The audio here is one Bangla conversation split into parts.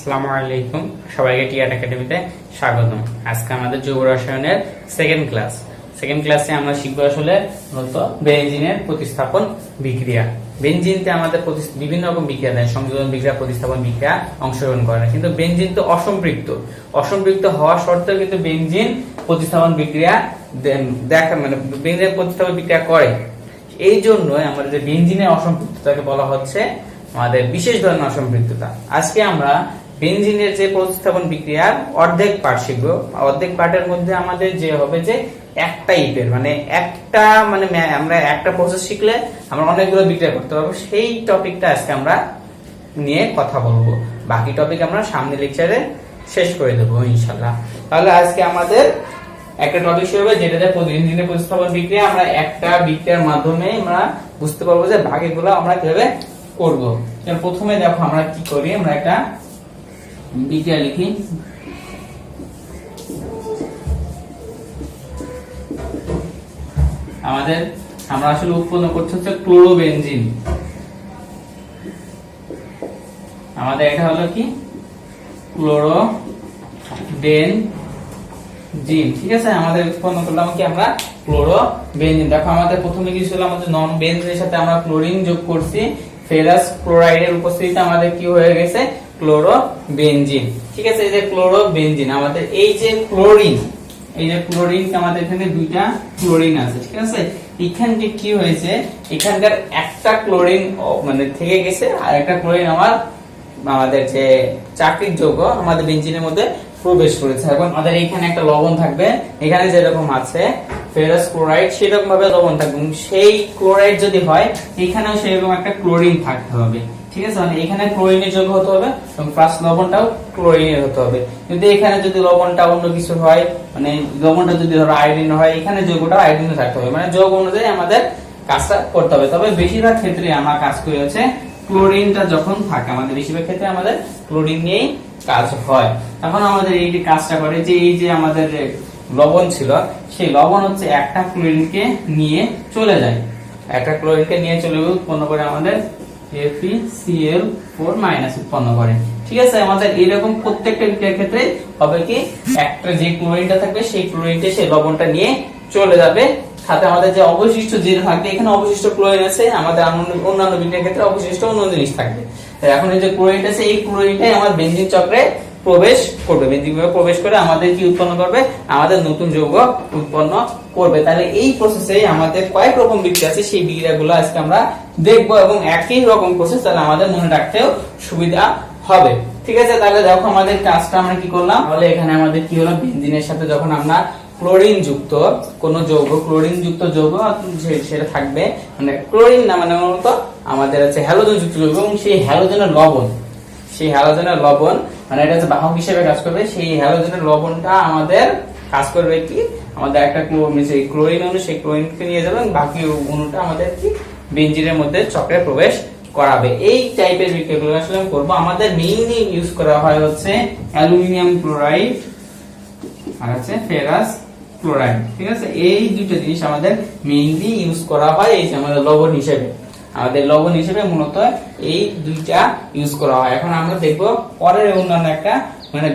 আসসালামু আলাইকুম, সবাইকে টিআরট একাডেমিতে স্বাগতম। আজকে আমাদের জৈব রসায়নের সেকেন্ড ক্লাসে আমরা শিখবো আসলে মূলত বেনজিনের প্রতিস্থাপন বিক্রিয়া। বেনজিনতে আমাদের বিভিন্ন রকম বিক্রিয়া দেয়, সংযোজন বিক্রিয়া, প্রতিস্থাপন বিক্রিয়া অংশগ্রহণ করে না। কিন্তু বেনজিন তো অসম্পৃক্ত হওয়া সত্ত্বেও কিন্তু বেনজিন প্রতিস্থাপন বিক্রিয়া বেনজিন প্রতিস্থাপন বিক্রিয়া করে। এই জন্য আমাদের যে বেনজিনের অসম্পৃক্ততাকে বলা হচ্ছে আমাদের বিশেষ ধরনের অসম্পৃক্ততা। আজকে আমরা বেনজিনের যে প্রতিস্থাপন বিক্রিয়ার অর্ধেক পার্ট শিখবো। অর্ধেক পার্টের মধ্যে আমাদের যে হবে যে আমরা একটা প্রসেস শিখলে আমরা অনেকগুলো বিক্রিয়া করতে পারবো। সেই টপিকটা আজকে আমরা নিয়ে কথা বলবো। বাকি টপিক আমরা সামনে লেকচারে শেষ করে দেবো ইনশাল্লাহ। তাহলে আজকে আমাদের একটা টপিক শুরু হবে যেটাতে বেনজিনের প্রতিস্থাপন বিক্রিয়া। আমরা একটা বিক্রিয়ার মাধ্যমে আমরা বুঝতে পারবো যে বাকিগুলো আমরা কিভাবে করব। প্রথমে দেখো আমরা কি করি, আমরা একটা বিক্রিয়া লিখি। আমরা আসলে উৎপন্ন করতে হচ্ছে ক্লোরোবেনজিন। আমাদের এটা হলো কি ক্লোরোবেনজিন, ঠিক আছে। আমাদের উৎপন্ন করলাম কি আমরা ক্লোরোবেনজিন। দেখো আমাদের প্রথমে কি ছিল, আমাদের নন বেনজিনের সাথে আমরা ক্লোরিন যোগ করছি। ফেরাস ক্লোরাইডের উপস্থিতিতে আমাদের কি হয়ে গেছে, ক্লোরোবেনজিন, ঠিক আছে। এই যে ক্লোরোবেনজিন, আমাদের এই যে ক্লোরিন আমাদের এখানে দুইটা ক্লোরিন আছে, ঠিক আছে। এখানে কি হয়েছে, এখানকার একটা ক্লোরিন থেকে গেছে, আর একটা ক্লোরিন আমাদের যে চাকরিক যৌগ আমাদের বেনজিনের মধ্যে প্রবেশ করেছে। এখন আমাদের এখানে একটা লবণ থাকবে, এখানে যেরকম আছে ফেরাস ক্লোরাইড সেরকম ভাবে লবণ থাকবে। সেই ক্লোরাইড যদি হয় এখানেও সেরকম একটা ক্লোরিন থাকতে হবে, ঠিক আছে। এখানে ক্লোরিনের যোগ হতে হবে এবং প্লাস লবণটাও ক্লোরিনের হতে হবে। যদি এখানে যদি লবণটা অন্য কিছু হয়, লবণটা যদি ধরো আয়োডিন হয়, এখানে যৌগটা আয়োডিন থাকতে হবে। যোগ অনুযায়ী আমাদের কাজটা করতে হবে। তবে বেশিরভাগ ক্ষেত্রে আমরা কাজ করি হচ্ছে ক্লোরিনটা যখন থাকে, আমাদের বেশিরভাগ ক্ষেত্রে আমাদের ক্লোরিন নিয়েই কাজ হয়। এখন আমাদের এই যে কাজটা করে যে এই যে আমাদের লবণ ছিল, সেই লবণ হচ্ছে একটা ক্লোরিনকে নিয়ে চলে যায়, উৎপন্ন করে আমাদের FeCl4- উৎপন্ন করে, ঠিক আছে। আমাদের এরকম প্রত্যেকটা বিক্রিয়ার ক্ষেত্রে হবে কি, একটা যে ক্লোরিনটা থাকবে সেই ক্লোরিনটা সেই লবণটা নিয়ে চলে যাবে। সাথে আমাদের যে অবশিষ্ট যেটা থাকবে, এখানে অবশিষ্ট ক্লোরিন আছে, আমাদের অন্যান্য বিক্রিয়ার ক্ষেত্রে অবশিষ্ট অন্য জিনিস থাকবে। এখন এই যে ক্লোরিনটা আছে, এই ক্লোরিনটাই আমার বেনজিন চক্রে প্রবেশ করবে। বেনজিন প্রবেশ করে আমাদের কি উৎপন্ন করবে, আমাদের নতুন যৌগ উৎপন্ন করবে। তাহলে এই প্রসেসে আমাদের কয়েক রকম বিক্রিয়া আছে, সেই বিক্রিয়াগুলো আজকে আমরা দেখবো এবং একই রকম প্রসেস, তাহলে আমাদের মনে রাখতেও সুবিধা হবে, ঠিক আছে। তাহলে দেখো আমাদের কাজটা আমরা কি করলাম, তাহলে এখানে আমাদের কি হলো, বেনজিনের সাথে যখন আমরা ক্লোরিন যুক্ত কোন যৌগ, সেটা থাকবে, ক্লোরিন না মূলত আমাদের আছে হ্যালোজেন যুক্ত যৌগ, এবং সেই হ্যালোজেনের লবণ এটা হচ্ছে বাহক হিসেবে কাজ করবে। সেই হ্যালোজেনের লবণটা আমাদের কাজ করবে কি, আমাদের একটা ক্লোরিন অণু, সেই ক্লোরিনকে নিয়ে যাবে এবং বাকি অণুটা আমাদের কি বেনজিনের মধ্যে চক্রে প্রবেশ করাবে। এই টাইপের বিক্রিয়াগুলো আসলে করব। আমাদের মেইনলি ইউজ করা হয় হচ্ছে অ্যালুমিনিয়াম ক্লোরাইড আর হচ্ছে ফেরাস ক্লোরাইড, ঠিক আছে। এই দুটো জিনিস আমাদের মেইনলি ইউজ করা হয় এই যে আমাদের লবণ হিসেবে মূলত এই দুইটা ইউজ করা হয়। এখন আমরা দেখবো পরের অন্যান্য একটা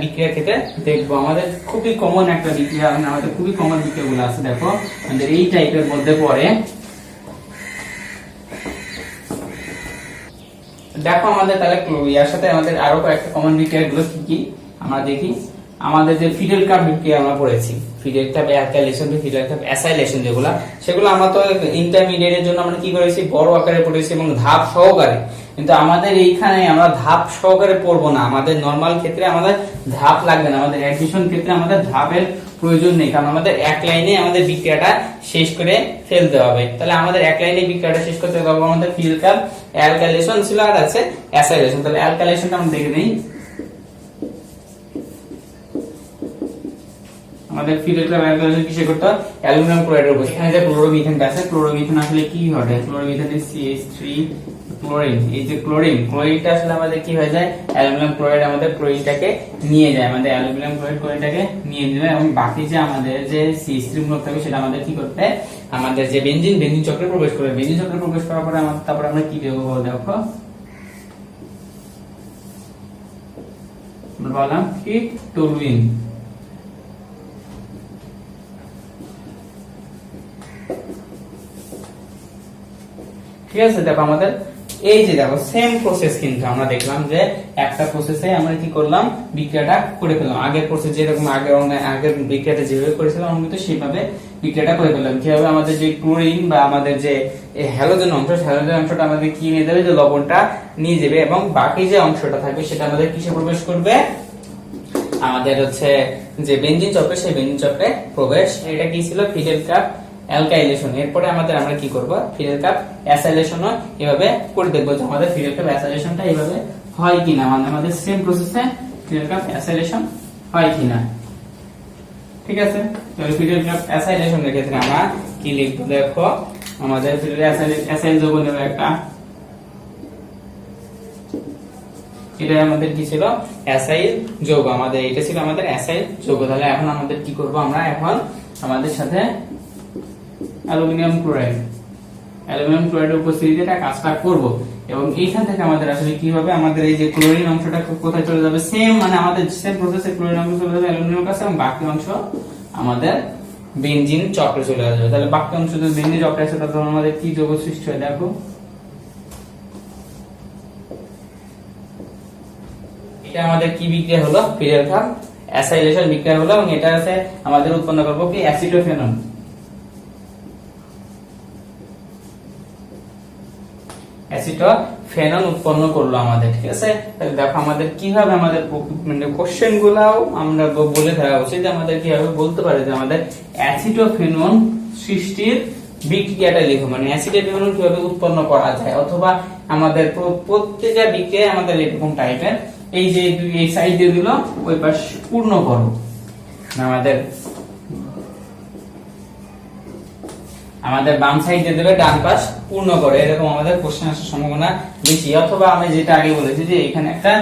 বিক্রিয়ার ক্ষেত্রে দেখবো। আমাদের খুবই কমন একটা বিক্রিয়া, আমাদের খুবই কমন বিক্রিয়াগুলো আছে। দেখো আমাদের এই টাইপের মধ্যে পড়ে, দেখো আমাদের তাহলে ইয়ার সাথে আমাদের আরো কয়েকটা কমন বিক্রিয়াগুলো কি কি আমরা দেখি। আমাদের যে ফিডেল কাপ বিক্রিয়া আমরা পড়েছি, fiddle cup alkylation, fiddle cup acylation, সেগুলো আমরা তো ইন্টারমিডিয়েটের জন্য আমরা কি করেছি, বড় আকারে পড়েছি এবং ধাপ সহকারে। কিন্তু আমাদের এইখানে আমরা ধাপ সহকারে পড়বো না। আমাদের নরমাল ক্ষেত্রে আমাদের ধাপ লাগবে না, আমাদের অ্যাডমিশন ক্ষেত্রে আমাদের ধাপের প্রয়োজন নেই, কারণ আমাদের এক লাইনে আমাদের বিক্রিয়াটা শেষ করে ফেলতে হবে। তাহলে আমাদের এক লাইনে বিক্রিয়াটা শেষ করতে হবে। আমাদের ফিডেল কাপ অ্যালকাইলেশন ছিল আর আছে অ্যাসাইলেশন। তাহলে অ্যালকাইলেশনটা আমরা দেখে নিই। আমাদের ফিডেল কাপ অ্যালকাইলেশন কিসে করতে হয়, অ্যালুমিনিয়াম ক্লোরাইডের উপর। এখানে যে ক্লোরোমিথেনটা আছে, ক্লোরোমিথেন আসলে কি ঘটে, ক্লোরোমিথেনে CH3 ক্লোরিন, এই যে ক্লোরিনটা আসলে আমাদের কি হয়ে যায়, অ্যালুমিনিয়াম ক্লোরাইড আমাদের ক্লোরিনটাকে নিয়ে যায়, আমাদের অ্যালুমিনিয়াম ক্লোরাইড ক্লোরিনটাকে নিয়ে নেবে এবং বাকি যে আমাদের যে CH3 মূলক থাকবে সেটা আমাদের কি করতে, আমাদের যে বেনজিন চক্রে প্রবেশ করবে। বেনজিন চক্রে প্রবেশ করার পরে তারপর আমরা কি দেবো দেখো, বললাম কি টলুইন। ঠিক আছে, দেখো আমাদের এই যে দেখো সেম প্রসেস, কিন্তু আমরা দেখলাম যে একটা প্রসেসে আমরা কি করলাম, বিক্রিয়াটা করে ফেললাম। আগের প্রসেস যেরকম আগের বিক্রিয়াটা যেভাবে করেছিলাম আমরা কিন্তু সেইভাবে বিক্রিয়াটা করে ফেললাম। কিভাবে আমাদের যে ক্লোরিন বা আমাদের যে হ্যালোজেন অংশ, হ্যালোজেন অংশটা আমাদের কি নিয়ে যাবে, যে লবণটা নিয়ে যাবে, এবং বাকি যে অংশটা থাকবে সেটা আমাদের কিসে প্রবেশ করবে, আমাদের হচ্ছে যে বেনজিন চক্রে, সেই বেনজিন চক্রে প্রবেশ। এটা কি ছিল, ফিডেল কাপ অ্যালকাইলেশন। এরপরে আমরা কি করব, ফিডেল কাপ অ্যাসাইলেশনও এভাবে করে দেখব যে আমাদের ফিডেল কাপ অ্যাসাইলেশনটা এইভাবে হয় কিনা, মানে আমাদের সেম প্রসেসে ফিডেল কাপ অ্যাসাইলেশন হয় কিনা। ঠিক আছে, তাহলে ফিডেল কাপ অ্যাসাইলেশনের ক্ষেত্রে আমরা কি লিখব, দেখো আমাদের ফিডেল অ্যাসাইল যৌগ নেব একটা, এটা আমাদের কি ছিল, অ্যাসাইল যৌগ। আমাদের এটা ছিল আমাদের অ্যাসাইল যৌগ। তাহলে এখন আমাদের কি করব, আমরা এখন আমাদের সাথে অ্যালুমিনিয়াম ক্লোরাইডের উপস্থিতিতে এটা কাজটা করব, এবং এইখান থেকে আমাদের আসলে কি হবে, আমাদের এই যে ক্লোরিন অংশটা কোথায় চলে যাবে, সেম মানে আমাদের সেম প্রসেসে ক্লোরিন অংশ চলে যাবে অ্যালুমিনিয়ামের কাছে, এবং বাকি অংশ আমাদের বেনজিন চক্রে চলে যাবে। তাহলে বাকি অংশ যদি বেনজিন চক্রে আসে তখন আমাদের কি যৌগ সৃষ্টি হয়, দেখো এটা আমাদের কি বিক্রিয়া হলো, ফিডেল কাপ অ্যাসাইলেশন বিক্রিয়া হলো, এবং এটা আছে আমাদের উৎপন্ন করব কি অ্যাসিটোফেনন। অ্যাসিটোফেনন উৎপন্ন করলো আমাদের। ঠিক আছে, তাহলে দেখো আমাদের কিভাবে আমাদের মানে কোশ্চেন গুলাও আমরা বলে দেওয়া উচিত, যে আমাদের কিভাবে বলতে পারে যে আমাদের অ্যাসিটোফেনন সৃষ্টির বিক্রিয়াটা লিখো, মানে অ্যাসিটোফেনন কিভাবে উৎপন্ন করা যায়, অথবা আমাদের প্রত্যেকটা বিক্রিয়া আমাদের এরকম টাইপের, এই যে এই সাইড দিয়ে দিল ওই পাশ পূর্ণ করো, আমাদের বাম সাইড দিয়ে দেবে ডান পাশ পূর্ণ করে, এরকম আমাদের কোশ্চেন আসার সম্ভাবনা বেশি। অথবা আমি যেটা আগে বলেছি যে এখানে একটা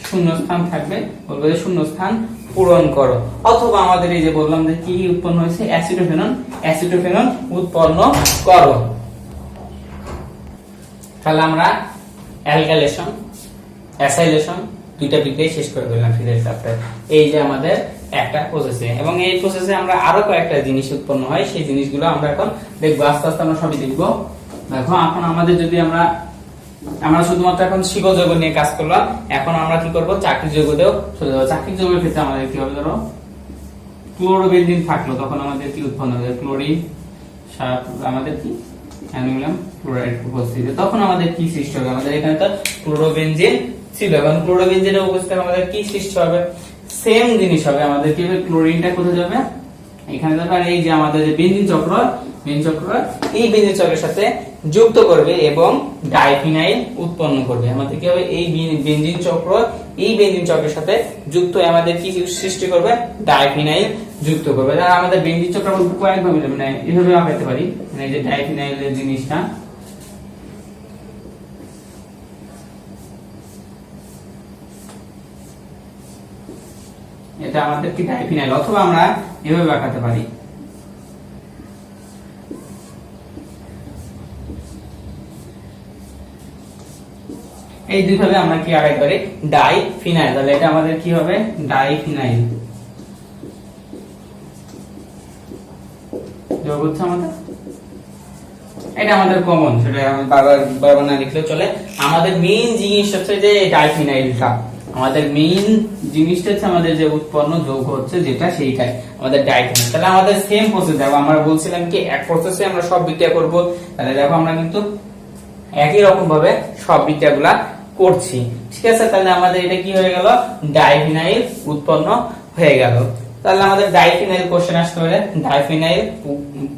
শূন্যস্থান থাকবে, বলবো যে শূন্যস্থান পূরণ করো। অথবা আমাদের এই যে বললাম যে কি উৎপন্ন হয়েছে, অ্যাসিটোফেনন উৎপন্ন করো। তাহলে আমরা অ্যালকাইলেশন, অ্যাসাইলেশন দুইটা বিক্রিয়া শেষ করে দিলাম ফিডেল কাপে, এই যে আমাদের একটা প্রসেসে। এবং এই প্রসেসে আমরা আরো কয়েকটা জিনিস উৎপন্ন হয়, সেই জিনিসগুলো আমরা এখন দেখবো, আস্তে আস্তে আমরা সবই দেখবো। দেখো এখন আমাদের যদি আমরা শুধুমাত্র এখন শিকল যৌগ নিয়ে কাজ করলাম, এখন আমরা কি করব, চাকরির যৌগতেও চলে যাবো। চাকরির যৌগের ক্ষেত্রে আমাদের কি হবে, ধরো ক্লোরোবেনজিন থাকলো, তখন আমাদের কি উৎপন্ন হবে, ক্লোরিন আমাদের কি অ্যালুমিনিয়াম ক্লোরাইড উপস্থিতি, তখন আমাদের কি সৃষ্টি হবে, আমাদের এখানে তো ক্লোরোবেনজিন ছিল, এখন ক্লোরোবেনজিনের উপস্থিতিতে আমাদের কি সৃষ্টি হবে, সেম জিনিস হবে। আমাদের কি হবে, ক্লোরিনটা কোথায় যাবে, এখানে যাবে, আর এই যে আমাদের যে বেনজিন চক্র, এই বেনজিন চক্রের সাথে যুক্ত করবে এবং ডাইফিনাইল উৎপন্ন করবে। আমাদের কি হবে, এই বেনজিন চক্রের সাথে যুক্ত হয়ে আমাদের কি সৃষ্টি করবে, ডাইফিনাইল যুক্ত করবে। তাহলে আমাদের বেনজিন চক্র কয়েকভাবে মানে এভাবে আঁকাতে পারি, মানে এই যে ডাইফিনাইলের জিনিসটা, এটা আমাদের কি ডাইফিনাইল, অথবা আমরা এভাবে আঁকাতে পারি, এই দুইভাবে আমরা কি আঁকাতে পারি, ডাইফিনাইল। তাহলে এটা আমাদের কি হবে, ডাইফিনাইল যোগ হচ্ছে আমাদের, এটা আমাদের কমন, সেটা বারবার না লিখলেও চলে। আমাদের মেইন জিনিস হচ্ছে যে ডাইফিনাইলটা, আমাদের মেইন জিনিসটা হচ্ছে আমাদের যে উৎপন্ন যৌগ হচ্ছে যেটা, সেইটাই আমাদের ডাইফিনাইল। তাহলে আমাদের সেম প্রসেস, দেখো আমরা বলছিলাম কি এক প্রসেসে আমরা সব বিক্রিয়া করব, তাহলে দেখো আমরা কিন্তু একই রকম ভাবে সব বিক্রিয়াগুলা করছি। ঠিক আছে, তাহলে আমাদের এটা কি হয়ে গেল, ডাইফিনাইল উৎপন্ন হয়ে গেল। তাহলে আমাদের ডাইফিনাইল কোশ্চেন আসতে পারে, ডাইফিনাইল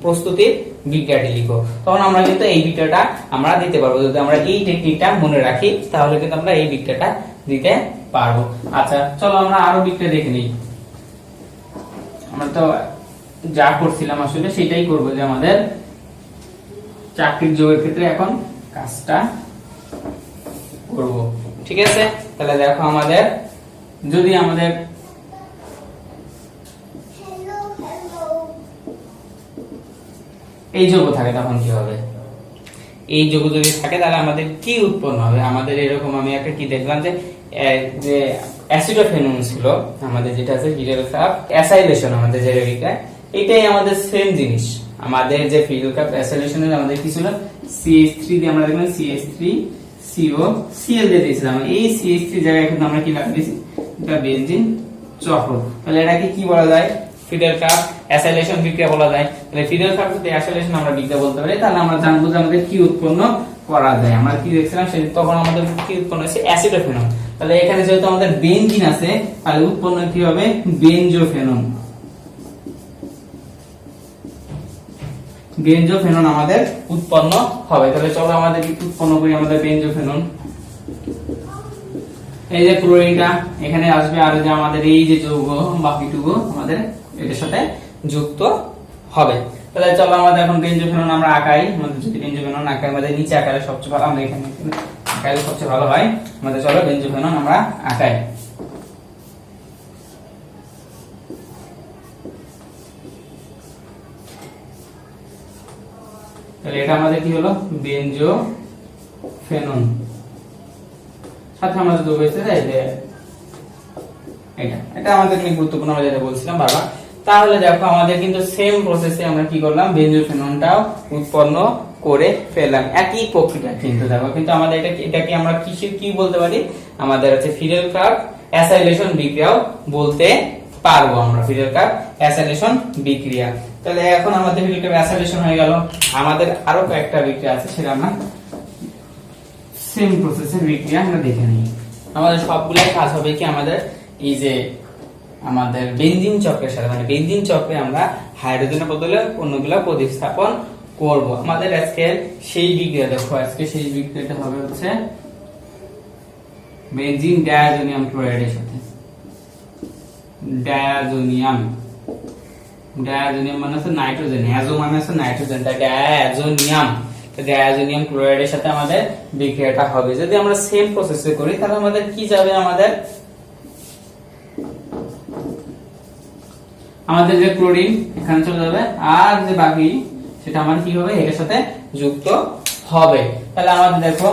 প্রস্তুতির বিক্রিয়াটি লিখো, তখন আমরা কিন্তু এই বিক্রিয়াটা আমরা দিতে পারবো। যদি আমরা এই টেকনিকটা মনে রাখি তাহলে কিন্তু আমরা এই বিক্রিয়াটা দিতে পারবো। আচ্ছা চলো আমরা আরো বিক্রিয়া দেখে নিই। আমরা তো যা করছিলাম আসলে সেটাই করবো, যে আমাদের চাকরির যৌগের ক্ষেত্রে এখন কাজটা করব। ঠিক আছে, তাহলে দেখো আমাদের যদি আমাদের এই যৌগ থাকে তখন কি হবে, এই যৌগ যদি থাকে তাহলে আমাদের কি উৎপন্ন হবে? আমাদের এরকম আমি একটা কি দেখলাম যে অ্যাসিডোফেনন ছিল আমাদের, যেটা আছে ফিডাল কাপ অ্যাসাইলেশন আমাদের যে বিক্রিয়া, এটাই আমাদের সেম জিনিস। আমাদের যে ফিডাল কাপ অ্যাসাইলেশনের আমাদের কি ছিল, CH3 দিয়ে আমরা দেখলাম CH3 CO Cl দিয়ে দিয়েছিলাম। এই CH3 জায়গায় কিন্তু আমরা কি লাগিয়েছি, এটা বেনজিন চক্র। তাহলে এটাকে কি বলা যায়? ফিডাল কাপ অ্যাসাইলেশন বিক্রিয়া বলা যায়। তাহলে ফিডাল কাপ যদি অ্যাসাইলেশন আমরা বিক্রিয়া বলতে পারি, তাহলে আমরা জানবো যে আমাদের কি উৎপন্ন করা যায়। আমরা কি দেখছিলাম সেদিন, তখন আমাদের কি উৎপন্ন হয়েছে, অ্যাসিডোফেনন। তাহলে এখানে যেহেতু আমাদের বেনজিন আছে, তাহলে উৎপন্ন কি হবে, বেনজোফেনন। বেনজোফেনন আমাদের উৎপন্ন হবে। তাহলে চলো আমাদের কি উৎপন্ন করি, আমাদের বেনজোফেনন। এই যে ক্লোরিনটা এখানে আসবে, আর যে আমাদের এই যে যৌগ বাকিটুকু আমাদের এটার সাথে যুক্ত হবে। তাহলে চলো আমাদের এখন বেনজোফেনন আমরা আঁকাই। আমাদের যদি বেনজোফেনন আঁকাই, আমাদের নিচে আঁকালে সবচেয়ে ভালো, আমরা এখানে আঁকালে সবচেয়ে ভালো হয়। আমাদের চলো বেনজোফেনন আমরা আঁকাই। তাহলে এটা আমাদের কি হলো, বেনজোফেনন। সাথে আমাদের যৌগ হয়েছে এটা আমাদের অনেক গুরুত্বপূর্ণ, আমরা যেটা বলছিলাম বাবা। তাহলে দেখো আমাদের কিন্তু সেম প্রসেসে আমরা কি করলাম, বেনজোফেননটাও উৎপন্ন করে ফেললাম, একই প্রক্রিয়া। কিন্তু দেখো কিন্তু আমাদের এটাকে আমরা কি বলতে পারি, আমাদের হচ্ছে ফিডাল কাপ অ্যাসাইলেশন বিক্রিয়াও বলতে পারবো আমরা, ফিডাল কাপ অ্যাসাইলেশন বিক্রিয়া। তাহলে এখন আমাদের ফিডাল কাপ অ্যাসাইলেশন হয়ে গেল। আমাদের আরো কয়েকটা বিক্রিয়া আছে, সেটা আমরা সেম প্রসেসের বিক্রিয়া আমরা দেখে নিই। আমাদের সবগুলাই কাজ হবে কি, আমাদের এই যে আমাদের বেনজিন চক্রের সাথে, মানে বেনজিন চক্রে আমরা হাইড্রোজেনের বদলে অন্যগুলা প্রতিস্থাপন করব। আমাদের আজকে সেই বিক্রিয়া দেখো, আজকে সেই বিক্রিয়াটা হবে হচ্ছে বেনজিন ডায়াজোনিয়াম ক্লোরাইডের সাথে। ডায়াজোনিয়াম মানে হচ্ছে নাইট্রোজেন, অ্যাজো মানে হচ্ছে নাইট্রোজেন, তাই ডায়াজোনিয়াম। ডায়াজোনিয়াম ক্লোরাইডের সাথে আমাদের বিক্রিয়াটা হবে। যদি আমরা সেম প্রসেসে করি, তাহলে আমাদের কি যাবে, আমাদের যে ক্লোরিন এখানে চলে যাবে, আর যে বাকি সেটা আমার কি হবে, এর সাথে যুক্ত হবে। তাহলে আমাদের দেখো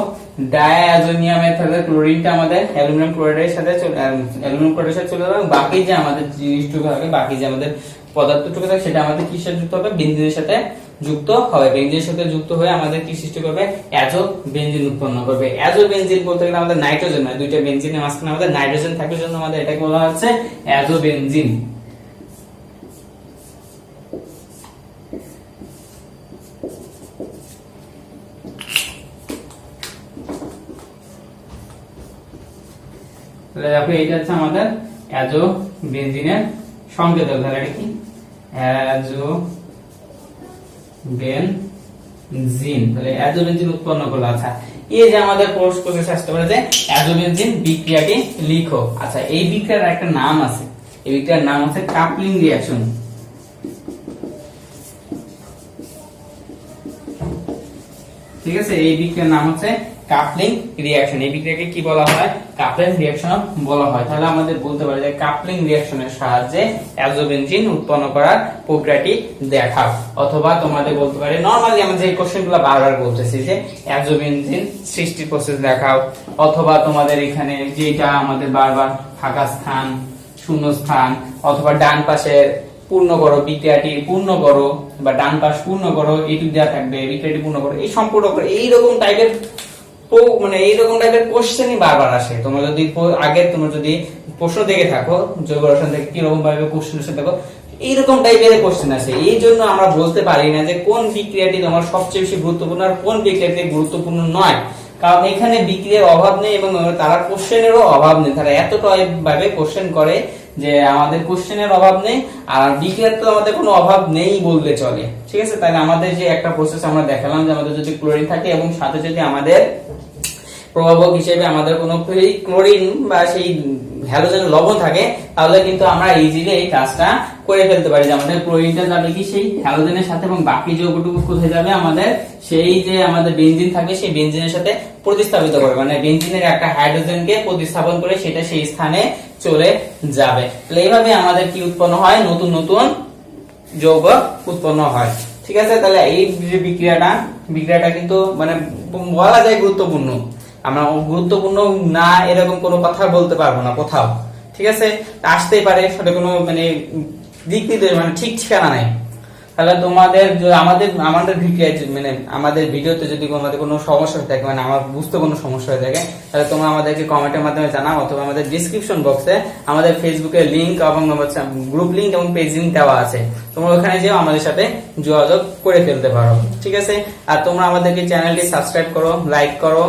ডায়াজোনিয়ামের সাথে ক্লোরিনটা আমাদের অ্যালুমিনিয়াম ক্লোরাইডের সাথে চলে যাবে। বাকি যে আমাদের জিনিসটুকু হবে, বাকি যে আমাদের পদার্থটুকু থাকে, সেটা আমাদের কিসের যুক্ত হবে, বেনজিনের সাথে যুক্ত হবে। বেনজিনের সাথে যুক্ত হয়ে আমাদের কি সৃষ্টি করবে, অ্যাজো বেনজিন উৎপন্ন করবে। অ্যাজো বেনজিন বলতে গেলে আমাদের নাইট্রোজেন নয়, দুইটা বেনজিনের মাঝখানে আমাদের নাইট্রোজেন থাকার জন্য আমাদের এটাকে বলা হচ্ছে অ্যাজো বেনজিন। তাহলে দেখো এইটা হচ্ছে আমাদের অ্যাজো বেনজিনের সংকেত। তাহলে এটা কি, অ্যাজো বেনজিন। তাহলে অ্যাজো বেনজিন উৎপন্ন করলো। আচ্ছা, এই যে আমাদের কোর্স প্রসেস আসতে পারে যে অ্যাজো বেনজিন বিক্রিয়াটি লিখো। আচ্ছা, এই বিক্রিয়ার একটা নাম আছে, এই বিক্রিয়ার নাম হচ্ছে কাপলিং রিঅ্যাকশন। ঠিক আছে, এই বিক্রিয়ার নাম হচ্ছে কাপলিং রিঅ্যাকশন। এই বিক্রিয়াকে কি বলা হয়, কাপলিং রিঅ্যাকশন বলা হয়। তাহলে আমাদের বলতে পারি যে কাপলিং রিঅ্যাকশনের সাহায্যে অ্যাজোবেনজিন উৎপন্ন করার প্রক্রিয়াটি দেখাও। অথবা তোমাদের বলতে পারি, নরমালি আমরা যে কোশ্চেনগুলো বারবার বলতেছি যে অ্যাজোবেনজিন সৃষ্টির প্রসেস দেখাও, অথবা তোমাদের এখানে যেটা আমাদের বারবার ফাঁকা স্থান, শূন্য স্থান, অথবা ডান পাশের পূর্ণ করো, বিক্রিয়াটি পূর্ণ করো, বা ডান পাশ পূর্ণ করো, এইটুকু দেওয়া থাকবে, বিক্রিয়াটি পূর্ণ করো, এই সম্পূর্ণ করো, এইরকম টাইপের এইরকম টাইপের কোশ্চেনই বারবার আসে। তোমরা যদি আগে তোমরা যদি প্রশ্ন দেখে থাকো, জৈব রসায়ন থেকে কিরকম ভাবে কোশ্চেন এসে দেখো, এইরকম টাইপের কোশ্চেন আসে। এই জন্য আমরা বলতে পারি না যে কোন বিক্রিয়াটি তোমার সবচেয়ে বেশি গুরুত্বপূর্ণ আর কোন বিক্রিয়াটি গুরুত্বপূর্ণ নয়, কারণ এখানে বিক্রিয়ার অভাব নেই এবং তারা কোশ্চেনেরও অভাব নেই। তারা এতটা ভাবে কোশ্চেন করে যে আমাদের কোশ্চেনের অভাব নেই, আর বিক্রিয়ার তো আমাদের কোনো অভাব নেই বললে চলে। ঠিক আছে, তাহলে আমাদের যে একটা প্রসেস আমরা দেখালাম যে আমাদের যদি ক্লোরিন থাকে এবং সাথে যদি আমাদের প্রভাবক হিসেবে আমাদের কোনো ক্লোরিন বা সেই হ্যালোজেন লবণ থাকে, তাহলে কিন্তু আমরা ইজিলি এই কাজটা করে ফেলতে পারি। যে আমাদের ক্লোরিনটা যাবে কি সেই হ্যালোজেনের সাথে, এবং বাকি যৌগটুকু কোথায় যাবে, আমাদের সেই যে আমাদের বেনজিন থাকবে সেই বেনজিনের সাথে প্রতিস্থাপিত করবে, মানে বেনজিনের একটা হাইড্রোজেনকে প্রতিস্থাপন করে সেটা সেই স্থানে চলে যাবে। তাহলে এইভাবে আমাদের কি উৎপন্ন হয়, নতুন নতুন যৌগ উৎপন্ন হয়। ঠিক আছে, তাহলে এই যে বিক্রিয়াটা বিক্রিয়াটা কিন্তু মানে বলা যায় গুরুত্বপূর্ণ। আমরা গুরুত্বপূর্ণ না এরকম কোনো কথা বলতে পারবো না কোথাও, ঠিক আছে? আসতেই পারে, সেটা কোনো মানে দিক নির্দেশ মানে ঠিক ঠিকানা নাই। তাহলে তোমাদের আমাদের আমাদের ভিডিও মানে আমাদের ভিডিওতে যদি কোনো সমস্যা হয়ে থাকে, মানে আমার বুঝতে কোনো সমস্যা হয়ে থাকে, তাহলে তোমরা আমাদেরকে কমেন্টের মাধ্যমে জানাও, অথবা আমাদের ডিসক্রিপশন বক্সে আমাদের ফেসবুকের লিংক এবং গ্রুপ লিংক এবং পেজ লিংক দেওয়া আছে, তোমরা ওখানে যেও আমাদের সাথে যোগাযোগ করে ফেলতে পারো, ঠিক আছে? আর তোমরা আমাদেরকে চ্যানেলটি সাবস্ক্রাইব করো, লাইক করো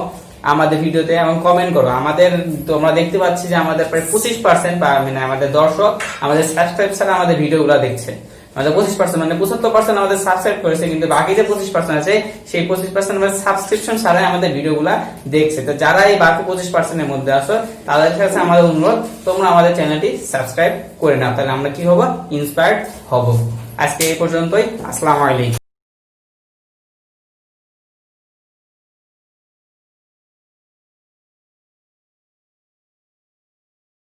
আমাদের ভিডিওতে এবং কমেন্ট করো। আমাদের তোমরা দেখতে পাচ্ছি যে আমাদের প্রায় 25% মানে আমাদের দর্শক আমাদের সাবস্ক্রাইব ছাড়া আমাদের ভিডিওগুলো দেখছে। আমাদের 25% মানে 75% আমাদের সাবস্ক্রাইব করেছে, কিন্তু বাকি যে 25% আছে সেই 25% আমাদের সাবস্ক্রিপশন ছাড়াই আমাদের ভিডিওগুলো দেখছে। তো যারা এই বাকি 25% এর মধ্যে আছো তাদের কাছে আমাদের অনুরোধ, তোমরা আমাদের চ্যানেলটি সাবস্ক্রাইব করে নাও, তাহলে আমরা কি হব, ইন্সপায়ার্ড হব। আজকে এই পর্যন্তই। আসসালামু আলাইকুম।